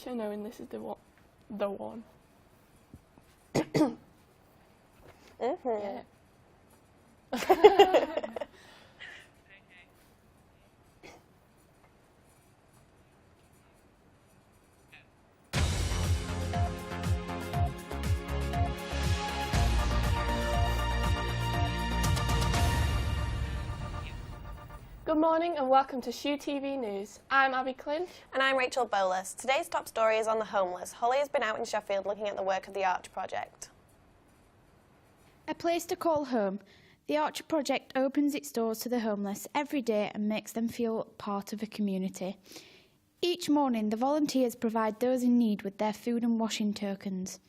picture knowing this is the one. Yeah. Good morning and welcome to Shoe TV News. I'm Abby Clinch. And I'm Rachel Bolas. Today's top story is on the homeless. Holly has been out in Sheffield looking at the work of the Arch Project. A place to call home. The Arch Project opens its doors to the homeless every day and makes them feel part of a community. Each morning, the volunteers provide those in need with their food and washing tokens.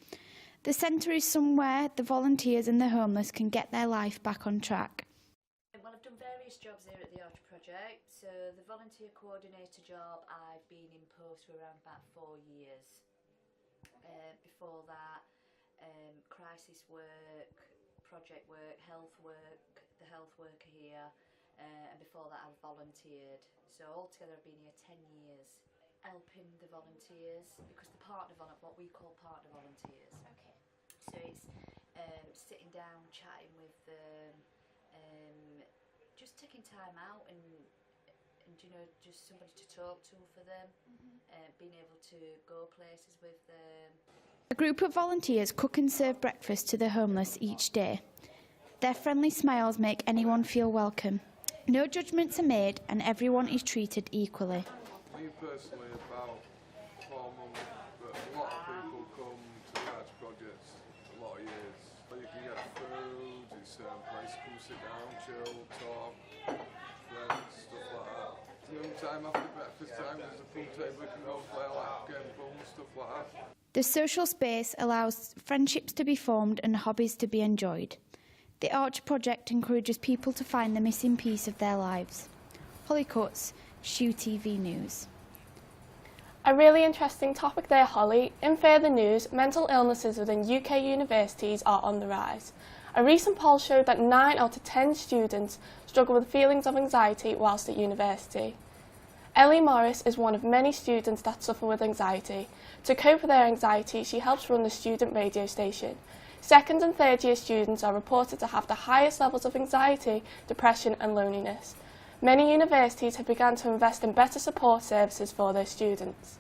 The centre is somewhere the volunteers and the homeless can get their life back on track. Well, I've done various jobs here at the Arch Project. So the volunteer coordinator job, I've been in post for around about 4 years. Before that, crisis work, project work, health work, the health worker here, and before that I've volunteered. So altogether I've been here 10 years helping the volunteers, because the partner what we call partner volunteers. Okay. So it's sitting down, chatting with them, just taking time out and you know, just somebody to talk to for them, being able to go places with them. A group of volunteers cook and serve breakfast to the homeless each day. Their friendly smiles make anyone feel welcome. No judgments are made and everyone is treated equally. Me personally, about 4 months, but a lot of people come to the Arch Project a lot of years. You can get food, it's a place to come sit down, chill, talk, friends, stuff like that. Noon time after breakfast time, there's a pool table, you can go play like game pool and stuff like that. The social space allows friendships to be formed and hobbies to be enjoyed. The Arch Project encourages people to find the missing piece of their lives. Holly Coates, Shoe TV News. A really interesting topic there, Holly. In further news, mental illnesses within UK universities are on the rise. A recent poll showed that 9 out of 10 students struggle with feelings of anxiety whilst at university. Ellie Morris is one of many students that suffer with anxiety. To cope with their anxiety, she helps run the student radio station. Second and third year students are reported to have the highest levels of anxiety, depression and loneliness. Many universities have begun to invest in better support services for their students.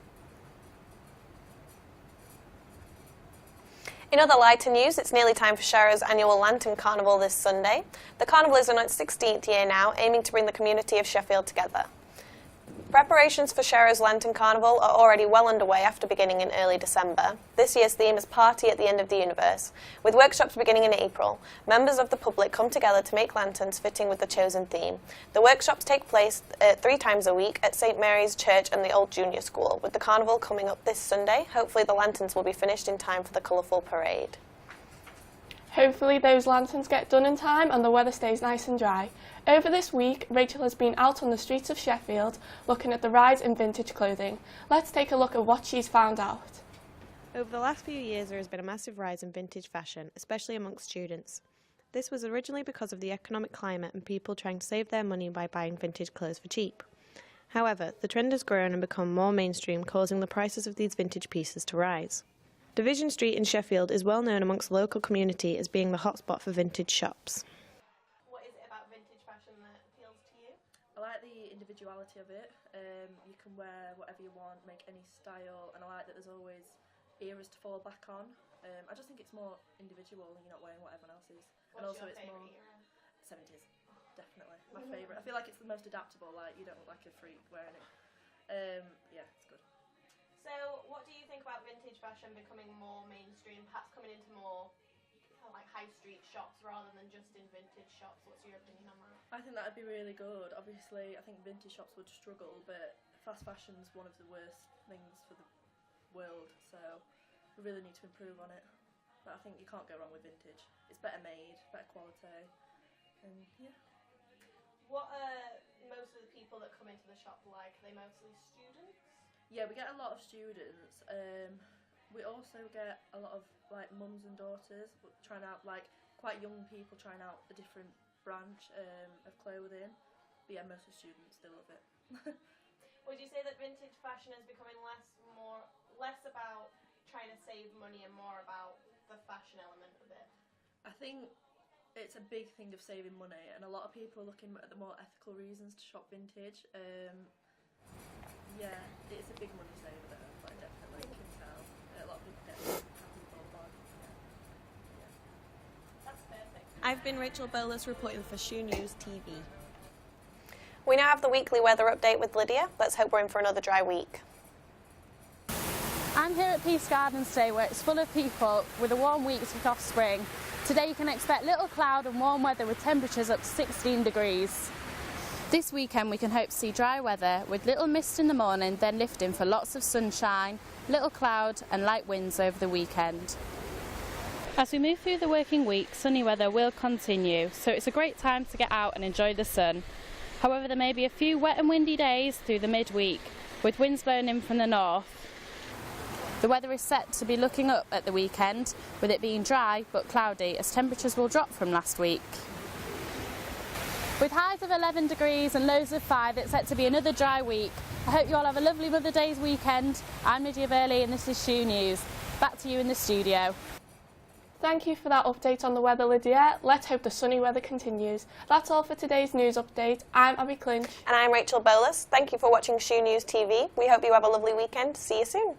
In other lighter news, it's nearly time for Sharrow's annual Lantern Carnival this Sunday. The carnival is in its 16th year now, aiming to bring the community of Sheffield together. Preparations for Sharrow's Lantern Carnival are already well underway after beginning in early December. This year's theme is Party at the End of the Universe, with workshops beginning in April. Members of the public come together to make lanterns fitting with the chosen theme. The workshops take place 3 times a week at St Mary's Church and the Old Junior School, with the carnival coming up this Sunday. Hopefully the lanterns will be finished in time for the colourful parade. Hopefully those lanterns get done in time and the weather stays nice and dry. Over this week, Rachel has been out on the streets of Sheffield looking at the rise in vintage clothing. Let's take a look at what she's found out. Over the last few years, there has been a massive rise in vintage fashion, especially amongst students. This was originally because of the economic climate and people trying to save their money by buying vintage clothes for cheap. However, the trend has grown and become more mainstream, causing the prices of these vintage pieces to rise. Division Street in Sheffield is well known amongst the local community as being the hotspot for vintage shops. What is it about vintage fashion that appeals to you? I like the individuality of it. You can wear whatever you want, make any style, and I like that there's always eras to fall back on. I just think it's more individual, you're not wearing what everyone else is. And also it's more era? 70s, definitely. My favourite. I feel like it's the most adaptable, like you don't look like a freak wearing it. Yeah, it's good. So, what do you think about vintage fashion becoming more mainstream, perhaps coming into more like high street shops rather than just in vintage shops? What's your opinion on that? I think that would be really good. Obviously, I think vintage shops would struggle, but fast fashion is one of the worst things for the world, so we really need to improve on it. But I think you can't go wrong with vintage. It's better made, better quality, and yeah. What are most of the people that come into the shop like? Are they mostly students? Yeah, we get a lot of students. We also get a lot of like mums and daughters trying out, like quite young people trying out a different branch of clothing. But yeah, most of the students, they love it. Would you say that vintage fashion is becoming less save money and more about the fashion element of it? I think it's a big thing of saving money, and a lot of people are looking at the more ethical reasons to shop vintage. Yeah, it's a big money saver though, like definitely, you can tell. A lot of people get happy for bargains. Yeah. That's perfect. I've been Rachel Bolus reporting for Shoe News TV. We now have the weekly weather update with Lydia. Let's hope we're in for another dry week. I'm here at Peace Gardens today, where it's full of people with a warm week to kick off spring. Today you can expect little cloud and warm weather with temperatures up to 16 degrees. This weekend we can hope to see dry weather with little mist in the morning, then lifting for lots of sunshine, little cloud and light winds over the weekend. As we move through the working week, sunny weather will continue, so it's a great time to get out and enjoy the sun. However, there may be a few wet and windy days through the midweek, with winds blowing in from the north. The weather is set to be looking up at the weekend, with it being dry but cloudy as temperatures will drop from last week. With highs of 11 degrees and lows of 5, it's set to be another dry week. I hope you all have a lovely Mother's Day weekend. I'm Lydia Burley and this is Shoe News. Back to you in the studio. Thank you for that update on the weather, Lydia. Let's hope the sunny weather continues. That's all for today's news update. I'm Abby Clinch. And I'm Rachel Bolus. Thank you for watching Shoe News TV. We hope you have a lovely weekend. See you soon.